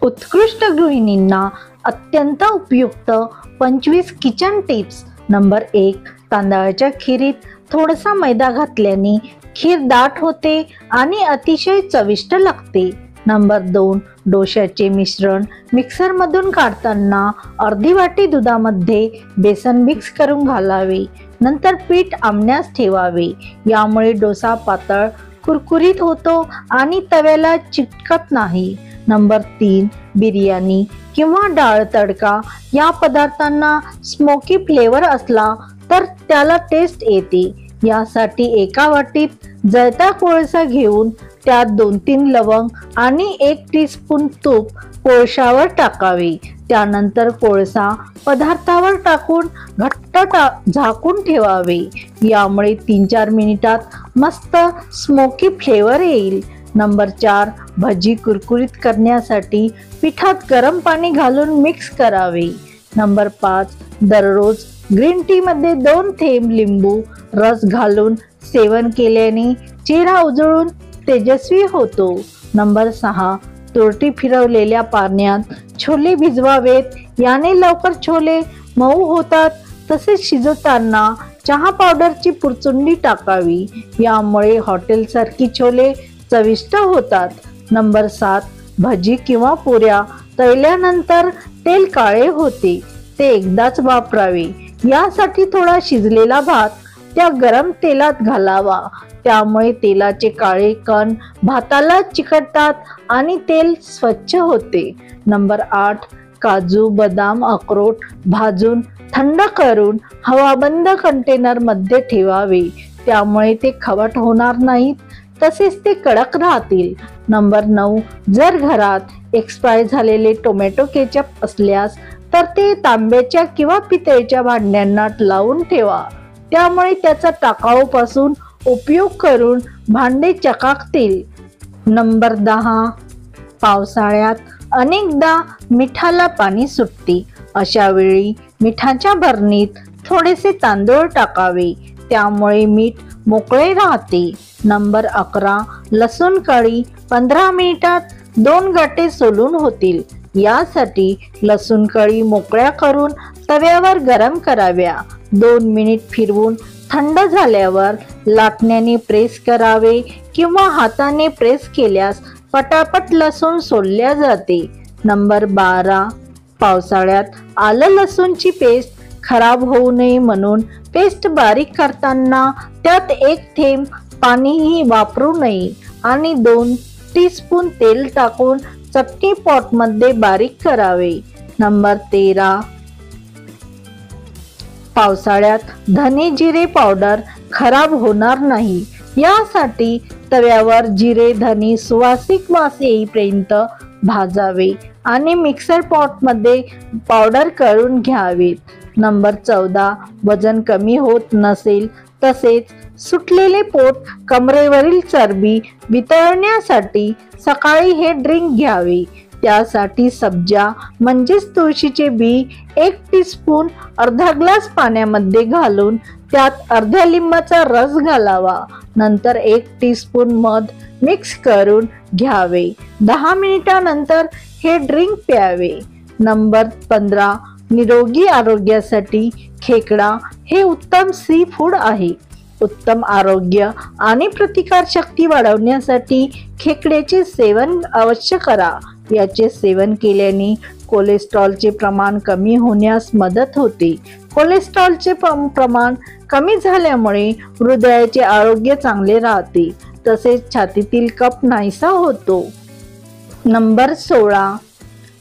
उत्कृष्ट गृहिणींना अत्यंत उपयुक्त 25 किचन टिप्स। नंबर 1, तांदळाच्या खिरीत थोडासा मैदा घातल्याने खीर दाट होते आणि अतिशय चविष्ट लागते। नंबर 2, डोश्याचे मिश्रण मिक्सरमधून काढताना अर्धी वाटी दुधामध्ये बेसन मिक्स करून घालावे, नंतर पीठ आंबण्यास ठेवावे। यामुळे डोसा पातळ कुरकुरीत होतो आणि तव्याला चिटकत नाही। नंबर 3, बिर्याणी किंवा डाळ तडका या पदार्थांना स्मोकी फ्लेवर असला तर त्याला टेस्ट येते। यासाठी एका वाटीत जळता कोळसा घेऊन त्यात 2-3 लवंग आणि 1 टीस्पून तूप कोळशावर टाकावे। त्यानंतर कोळसा पदार्थावर टाकून घट्ट झाकून ठेवावे। यामुळे 3-4 मिनिटात मस्त स्मोकी फ्लेवर येईल। नंबर 4, भजी कुरकुरीत करण्यासाठी पिठात गरम पाणी घालून मिक्स करावे। नंबर 5, दररोज ग्रीन टी मध्ये 2 थेंब लिंबू रस घालून सेवन केल्याने चेहरा उजळून तेजस्वी होतो। नंबर 6, तुरटी फिरवलेल्या पाण्यात छोले भिजवावेत। याने लवकर छोले मऊ होतात। तसेच शिजवताना चहा पावडरची पुरचुंडी टाकावी। यामुळे हॉटेलसारखी छोले चविष्ट होतात। नंबर 7, भजी किंवा पुऱ्या तळल्यानंतर तेल काळे होते, ते एकदाच वापरावे। यासाठी थोडा शिजलेला भात त्या गरम तेलात घालावा, त्यामुळे तेलाचे काळे कण भाताला चिकटतात आणि तेल स्वच्छ होते। नंबर 8, काजू बदाम अक्रोड भाजून थंड करून हवाबंद कंटेनर मध्ये ठेवावे, त्यामुळे ते खवट होणार नाहीत, तसेच ते कडक राहतील। नंबर 9, जर घरात एक्सपायर झालेले टोमॅटो केचप असल्यास तर ते तांब्याच्या किंवा पितळेच्या भांड्यांना लावून ठेवा, त्यामुळे त्याचा टाकाऊपासून उपयोग करून भांडे चकाकतील। नंबर 10, पावसाळ्यात अनेकदा मिठाला पाणी सुटते। अशा वेळी मिठाच्या भरणीत थोडेसे तांदूळ टाकावे, त्यामुळे मीठ मोकळे राहते। नंबर 11, लसूण कढी 15 मिनिटात 2 गाठे सोलून होतील। यासाठी लसूण कढी मोकळ्या करून तव्यावर गरम कराव्या। 2 मिनिट फिरवून थंड झाल्यावर लाटण्याने प्रेस करावे किंवा हाताने प्रेस केल्यास पटापट लसूण सोलल्या जाते। नंबर 12, पावसाळ्यात आलं लसूणची पेस्ट खराब होऊ नये म्हणून पेस्ट बारीक करताना त्यात 1 थेंब पाणीही वापरू नये आणि 2 टीस्पून तेल टाकून चटणी पॉट मध्ये बारीक करावे। नंबर 13, पावसाळ्यात धने जिरे पावडर खराब होणार नाही, यासाठी तव्यावर जिरे धने सुवासिक वास येईपर्यंत भाजावे आणि मिक्सर पॉट मध्ये पावडर करून घ्यावे। नंबर 14, वजन कमी होत नसेल तसेच सुटलेले पोट कमरेवरील चरबी वितळण्यासाठी सकाळी हे ड्रिंक घ्यावे। त्यासाठी सब्जा म्हणजेच तुळशीचे बी 1 टीस्पून अर्धा ग्लास पाण्यामध्ये घालून त्यात अर्ध्या लिंबाचा रस घालावा, नंतर 1 टीस्पून मध मिक्स करून घ्यावे। 10 मिनिटांनंतर हे ड्रिंक प्यावे। नंबर 15, निरोगी आरोग्यासाठी खेकडा हे उत्तम सी फूड आहे। उत्तम आरोग्य आणि प्रतिकारशक्ती वाढवण्यासाठी खेकड्याचे सेवन अवश्य करा। याचे सेवन केल्याने कोलेस्ट्रॉलचे प्रमाण कमी होण्यास मदत होते। कोलेस्ट्रॉलचे प्रमाण कमी झाल्यामुळे हृदयाचे आरोग्य चांगले राहते, तसेच छातीतील कफ नाहीसा होतो। नंबर 16,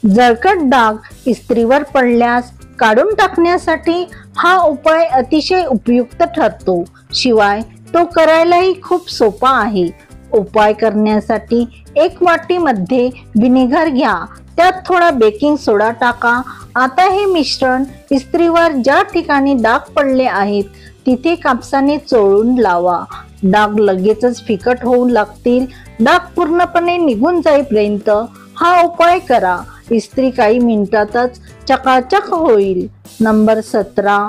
जळकट डाग इस्त्रीवर पडल्यास काढून टाकण्यासाठी हा उपाय अतिशय उपयुक्त ठरतो। शिवाय तो करायलाही खूप सोपा आहे। उपाय करण्यासाठी 1 वाटीमध्ये व्हिनेगर घ्या, त्यात थोडा बेकिंग सोडा टाका। आता हे मिश्रण इस्त्रीवर ज्या ठिकाणी डाग पडले आहेत तिथे कापसाने चोळून लावा। डाग लगेचच फिकट होऊ लागतील। डाग पूर्णपणे निघून जाईपर्यंत हा उपाय करा। इस्त्री काही मिनिटातच चकाचक होईल। नंबर 17,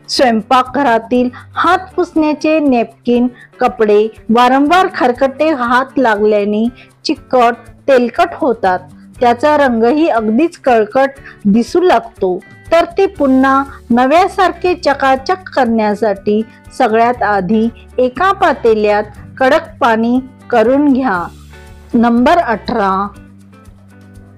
स्वयंपाकघरातील हात पुसण्याचे नॅपकिन कपडे वारंवार खरकटे हात लागल्याने चिकट तेलकट होतात, त्याचा रंगही अगदीच काळपट दिसू लागतो, तर ते पुन्हा नव्यासारखे चकाचक करण्यासाठी सगळ्यात आधी एका पातेल्यात कडक पाणी करून घ्या. नंबर 18,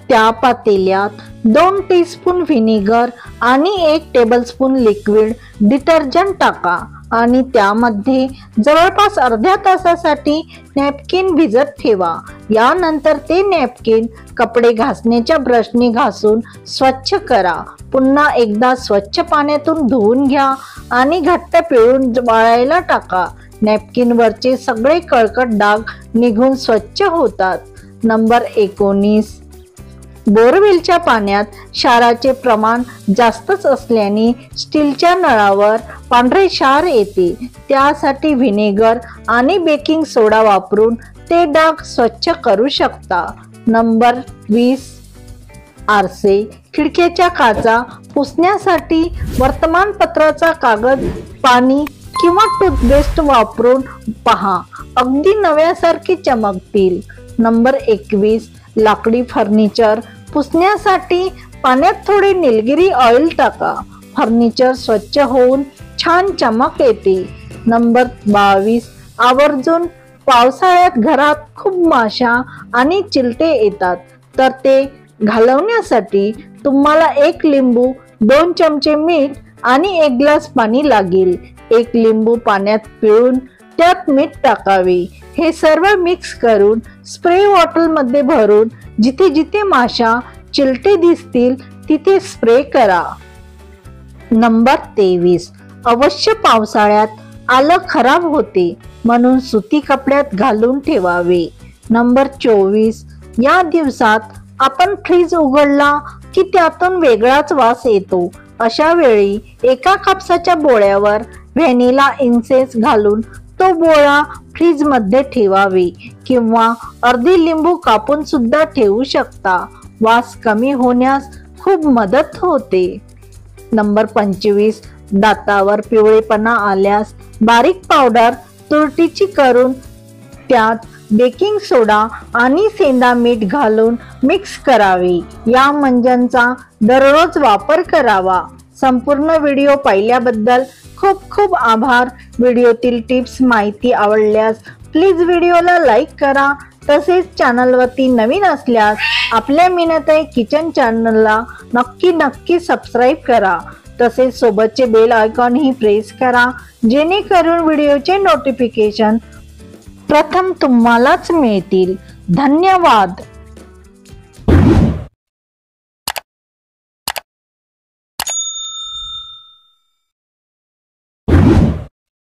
त्या पातेल्यात 2 टीस्पून व्हिनेगर आणि 1 टेबलस्पून लिक्विड डिटर्जंट टाका आणि त्यामध्ये जवळपास अर्ध्या तासासाठी नॅपकिन भिजत ठेवा. यानंतर ते नॅपकिन कपडे घासण्याच्या ब्रशने घासून स्वच्छ करा. पुन्हा एकदा स्वच्छ पाण्यातून धुवून घ्या आणि घट्ट पिळून वाळायला टाका. नॅपकिनवरचे सगळे काळपट डाग निघून स्वच्छ होतात. नंबर 19, बोरवेलच्या पाण्यात क्षाराचे प्रमाण जास्तच असल्याने स्टीलच्या नळावर पांढरे क्षार येते. त्यासाठी व्हिनेगर आणि बेकिंग सोडा वापरून ते डाग स्वच्छ करू शकता. नंबर 20, आरसे खिडकीच्या काचा पुसण्यासाठी वर्तमानपत्राचा कागद, पाणी किंवा टूथपेस्ट वापरून पहा, अगदी नव्यासारखे चमकतील. नंबर 21, लाकडी फर्निचर पुसण्यासाठी पाण्यात थोडे निलगिरी ऑइल टाका. फर्निचर स्वच्छ होऊन छान चमक येते. नंबर 22, आवर्जून पावसाळ्यात घरात खूप माशा आणि चिलटे येतात, तर ते घालवण्यासाठी तुम्हाला 1 लिंबू, 2 चमचे मीठ आणि 1 ग्लास पाणी लागेल. 1 लिंबू पाण्यात पिळून त्यात मीठ टाकावे. हे सर्व मिक्स करून स्प्रे बॉटलमध्ये भरून जिथे जिथे माशा, चिलटे दिसतील तिथे स्प्रे करा. नंबर 23, अवश्य पावसाळ्यात आलं खराब होते म्हणून सुती कपड्यात घालून ठेवावे. नंबर 24, या दिवसात आपण फ्रीज उघडला की त्यातून वेगळाच वास येतो. अशा वेळी एका कापसाच्या बोळ्यावर व्हॅनिला इन्सेन्स घालून तो बोळा फ्रीज मध्ये ठेवावे किंवा अर्धी लिंबू कापून सुद्धा ठेवू शकता. वास कमी होण्यास खूप मदत होते. नंबर 25, दातावर पिवळेपणा आल्यास बारीक पावडर तुरटीची करून त्यात बेकिंग सोडा आणि सेंधा मीठ घालून मिक्स करावे. या मंजनचा दररोज वापर करावा. संपूर्ण व्हिडिओ पाहिल्याबद्दल खूप खूप आभार. व्हिडिओतील टिप्स, माहिती आवडल्यास प्लीज व्हिडिओला लाईक करा. तसेच चॅनलवरती नवीन असल्यास आपल्या मीनाताई किचन चॅनलला नक्की सबस्क्राईब करा. तसेच सोबतचे बेल आयकॉन ही प्रेस करा, जेणेकरून व्हिडिओचे नोटिफिकेशन प्रथम तुम्हालाच मिळतील. धन्यवाद.